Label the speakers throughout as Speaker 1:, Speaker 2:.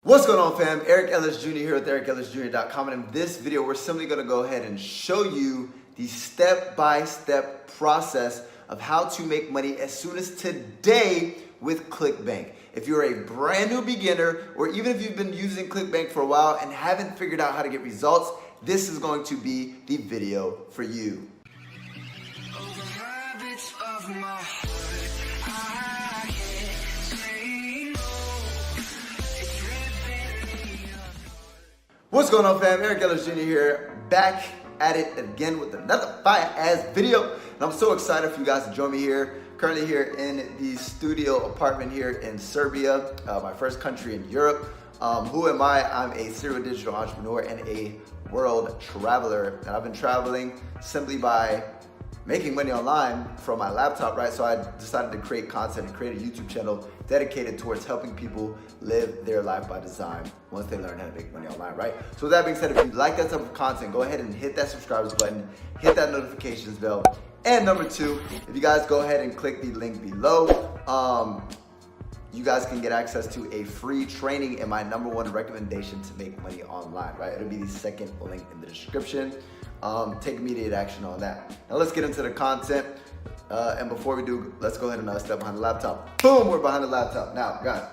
Speaker 1: What's going on, fam? Eric Ellis Jr. here with EricEllisJr.com, and in this video we're simply going to go ahead and show you the step-by-step process of how to make money as soon as today with Clickbank. If you're a brand new beginner, or even if you've been using Clickbank for a while and haven't figured out how to get results, this is going to be the video for you. What's going on, fam? Eric Ellis Jr. here, back at it again with another fire-ass video. And I'm so excited for you guys to join me here. Currently here in the studio apartment here in Serbia, my first country in Europe. Who am I? I'm a serial digital entrepreneur and a world traveler. And I've been traveling simply by making money online from my laptop, right? So I decided to create content and create a YouTube channel dedicated towards helping people live their life by design once they learn how to make money online, right? So with that being said, if you like that type of content, go ahead and hit that subscribe button, hit that notifications bell. And number two, if you guys go ahead and click the link below, you guys can get access to a free training and my #1 recommendation to make money online, right? It'll be the second link in the description. Take immediate action on that. Now let's get into the content. And before we do, let's go ahead and step behind the laptop. Boom, we're behind the laptop. Now, guys,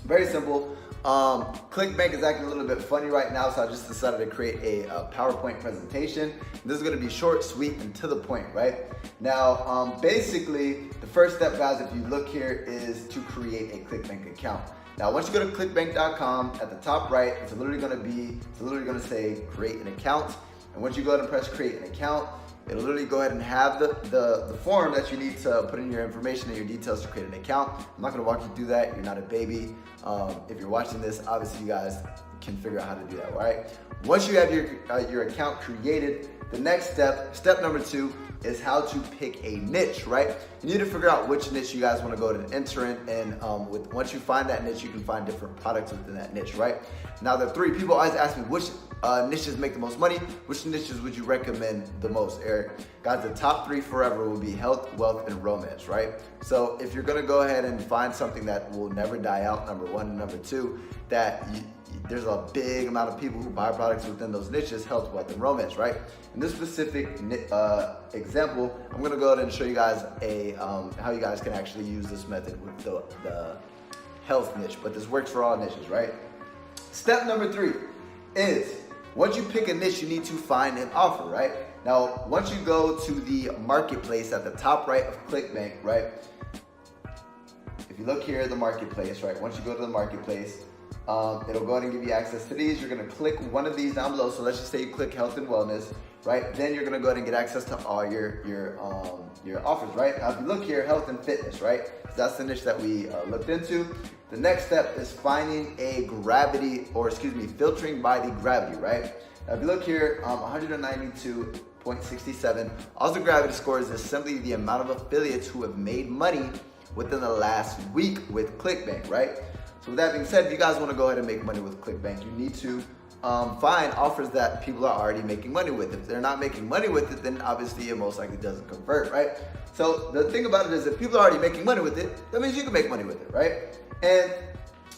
Speaker 1: very simple. Clickbank is acting a little bit funny right now, so I just decided to create a PowerPoint presentation. This is gonna be short, sweet, and to the point, right? Now, basically, the first step, guys, if you look here, is to create a Clickbank account. Now, once you go to clickbank.com, at the top right, it's literally gonna say create an account. And once you go ahead and press create an account, it'll literally go ahead and have the form that you need to put in your information and your details to create an account. I'm not gonna walk you through that. You're not a baby. If you're watching this, obviously you guys can figure out how to do that, right? Once you have your account created, the next step number 2, is how to pick a niche, right? You need to figure out which niche you guys wanna go ahead and enter in, and once you find that niche, you can find different products within that niche, right? Now, the 3 people always ask me, which niches make the most money? Which niches would you recommend the most, Eric? Guys, the top 3 forever will be health, wealth, and romance, right? So if you're gonna go ahead and find something that will never die out, number 1, and number 2, that there's a big amount of people who buy products within those niches, health, wealth, and romance, right? In this specific example, I'm gonna go ahead and show you guys how you guys can actually use this method with the health niche, but this works for all niches, right? Step number 3 is, once you pick a niche, you need to find an offer, right? Now, once you go to the marketplace at the top right of Clickbank, right? If you look here at the marketplace, right? Once you go to the marketplace, it'll go ahead and give you access to these. You're gonna click one of these down below. So let's just say you click health and wellness, right? Then you're gonna go ahead and get access to all your offers, right? Now, if you look here, health and fitness, right? So that's the niche that we looked into. The next step is finding a filtering by the gravity, right? Now, if you look here, 192.67. Also, gravity scores is simply the amount of affiliates who have made money within the last week with Clickbank, right? So with that being said, if you guys want to go ahead and make money with Clickbank, you need to find offers that people are already making money with. If they're not making money with it, then obviously it most likely doesn't convert, right? So the thing about it is, if people are already making money with it, that means you can make money with it, right? And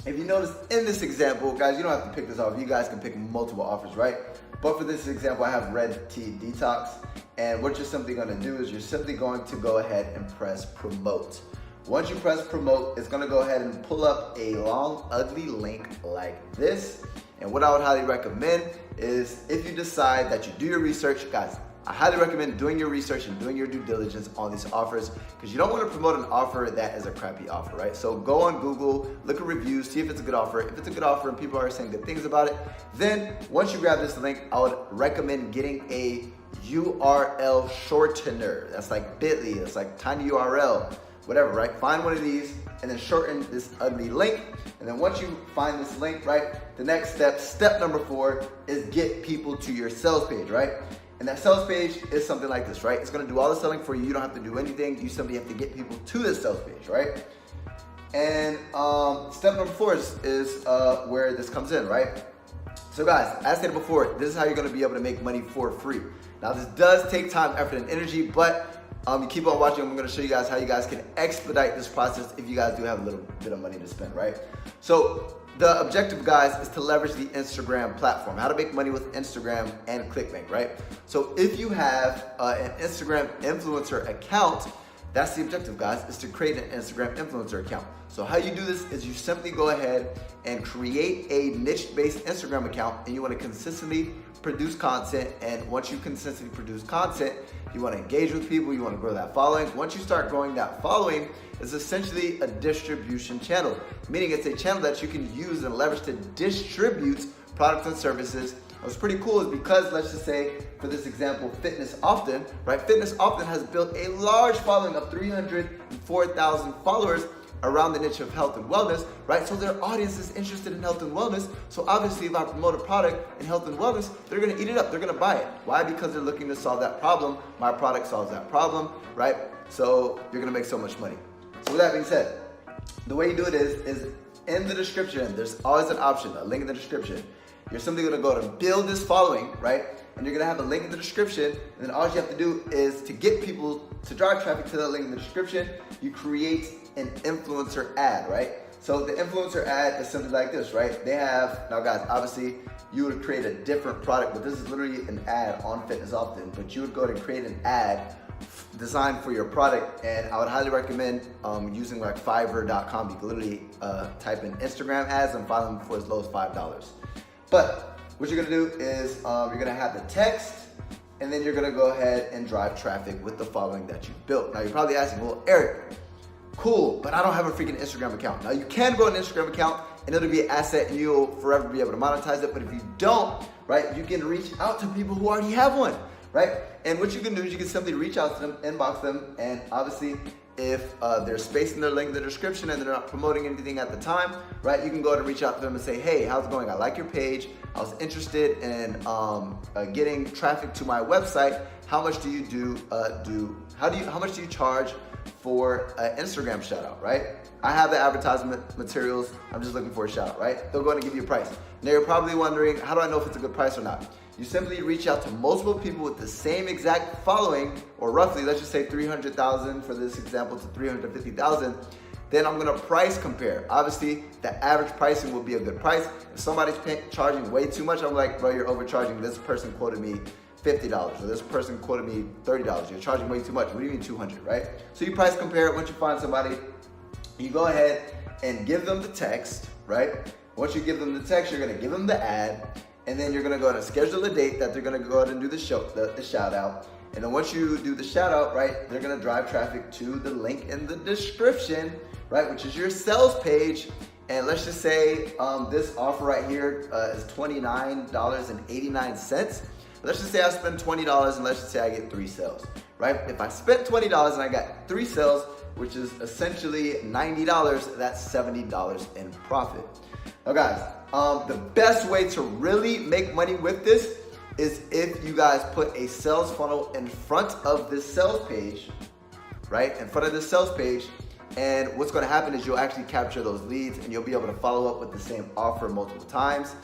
Speaker 1: if you notice in this example, guys, you don't have to pick this off. You guys can pick multiple offers, right? But for this example, I have red tea detox. And what you're simply gonna do is you're simply going to go ahead and press promote. Once you press promote, it's gonna go ahead and pull up a long, ugly link like this. And what I would highly recommend is, if you decide that you do your research, guys, I highly recommend doing your research and doing your due diligence on these offers, because you don't want to promote an offer that is a crappy offer, right? So go on Google, look at reviews, see if it's a good offer. If it's a good offer and people are saying good things about it, then once you grab this link, I would recommend getting a URL shortener. That's like Bitly, that's like tiny URL, whatever, right? Find one of these and then shorten this ugly link. And then once you find this link, right, the next step number 4, is get people to your sales page, right? And that sales page is something like this, right? It's gonna do all the selling for you. You don't have to do anything. You simply have to get people to this sales page, right? And step number 4 is where this comes in, right? So guys, as stated before, this is how you're gonna be able to make money for free. Now, this does take time, effort, and energy, but you keep on watching. I'm gonna show you guys how you guys can expedite this process if you guys do have a little bit of money to spend, right? So the objective, guys, is to leverage the Instagram platform. How to make money with Instagram and Clickbank, right? So if you have an Instagram influencer account, that's the objective, guys, is to create an Instagram influencer account. So how you do this is you simply go ahead and create a niche-based Instagram account, and you want to consistently produce content. And once you consistently produce content, you want to engage with people, you want to grow that following. Once you start growing that following, it's essentially a distribution channel, meaning it's a channel that you can use and leverage to distribute products and services. What's pretty cool is because, let's just say, for this example, Fitness Often, right? Fitness Often has built a large following of 304,000 followers around the niche of health and wellness, right? So their audience is interested in health and wellness. So obviously, if I promote a product in health and wellness, they're gonna eat it up, they're gonna buy it. Why? Because they're looking to solve that problem. My product solves that problem, right? So you're gonna make so much money. So with that being said, the way you do it is in the description, there's always an option, a link in the description. You're simply gonna go to build this following, right? And you're gonna have a link in the description, and then all you have to do is to get people to drive traffic to that link in the description, you create an influencer ad, right? So the influencer ad is something like this, right? They have, now guys, obviously you would create a different product, but this is literally an ad on Fitness Often, but you would go to create an ad designed for your product, and I would highly recommend using like Fiverr.com. You can literally type in Instagram ads and find them for as low as $5. But what you're gonna do is you're gonna have the text, and then you're gonna go ahead and drive traffic with the following that you built. Now you're probably asking, well, Eric, cool, but I don't have a freaking Instagram account. Now you can grow an Instagram account and it'll be an asset and you'll forever be able to monetize it. But if you don't, right, you can reach out to people who already have one, right? And what you can do is you can simply reach out to them, inbox them, and obviously if there's space in their link in the description and they're not promoting anything at the time, right, you can go ahead and reach out to them and say, hey, how's it going? I like your page. I was interested in getting traffic to my website. How much do you how much do you charge for an Instagram shout out, right? I have the advertisement materials. I'm just looking for a shout out, right? They'll go ahead and give you a price. Now you're probably wondering, how do I know if it's a good price or not? You simply reach out to multiple people with the same exact following, or roughly, let's just say 300,000 for this example to 350,000. Then I'm gonna price compare. Obviously, the average pricing will be a good price. If somebody's charging way too much, I'm like, bro, you're overcharging. This person quoted me $50, or this person quoted me $30. You're charging way too much. What do you mean 200, right? So you price compare it. Once you find somebody, you go ahead and give them the text, right? Once you give them the text, you're gonna give them the ad, and then you're gonna go ahead and schedule a date that they're gonna go ahead and do the shout out. And then once you do the shout out, right, they're gonna drive traffic to the link in the description, right, which is your sales page. And let's just say this offer right here is $29.89. Let's just say I spend $20 and let's just say I get 3 sales, right? If I spent $20 and I got 3 sales, which is essentially $90, that's $70 in profit. Now guys, the best way to really make money with this is if you guys put a sales funnel in front of this sales page, right? In front of this sales page. And what's gonna happen is you'll actually capture those leads and you'll be able to follow up with the same offer multiple times.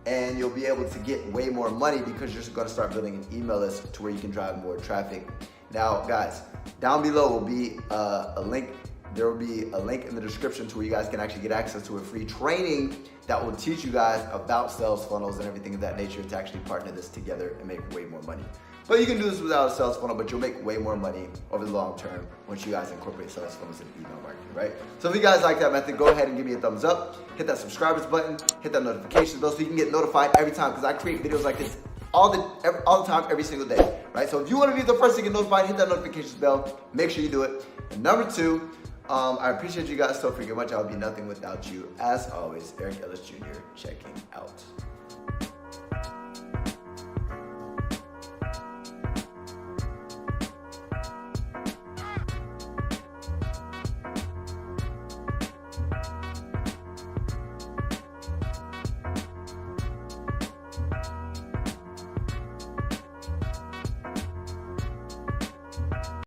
Speaker 1: And you'll be able to get way more money because you're gonna start building an email list to where you can drive more traffic. Now, guys, down below will be a link. There will be a link in the description to where you guys can actually get access to a free training that will teach you guys about sales funnels and everything of that nature to actually partner this together and make way more money. But you can do this without a sales funnel, but you'll make way more money over the long term once you guys incorporate sales funnels into email marketing, right? So if you guys like that method, go ahead and give me a thumbs up, hit that subscribers button, hit that notifications bell so you can get notified every time, because I create videos like this all the time, every single day, right? So if you want to be the first to get notified, hit that notifications bell. Make sure you do it. And number 2, I appreciate you guys so freaking much. I would be nothing without you. As always, Eric Ellis Jr. checking out.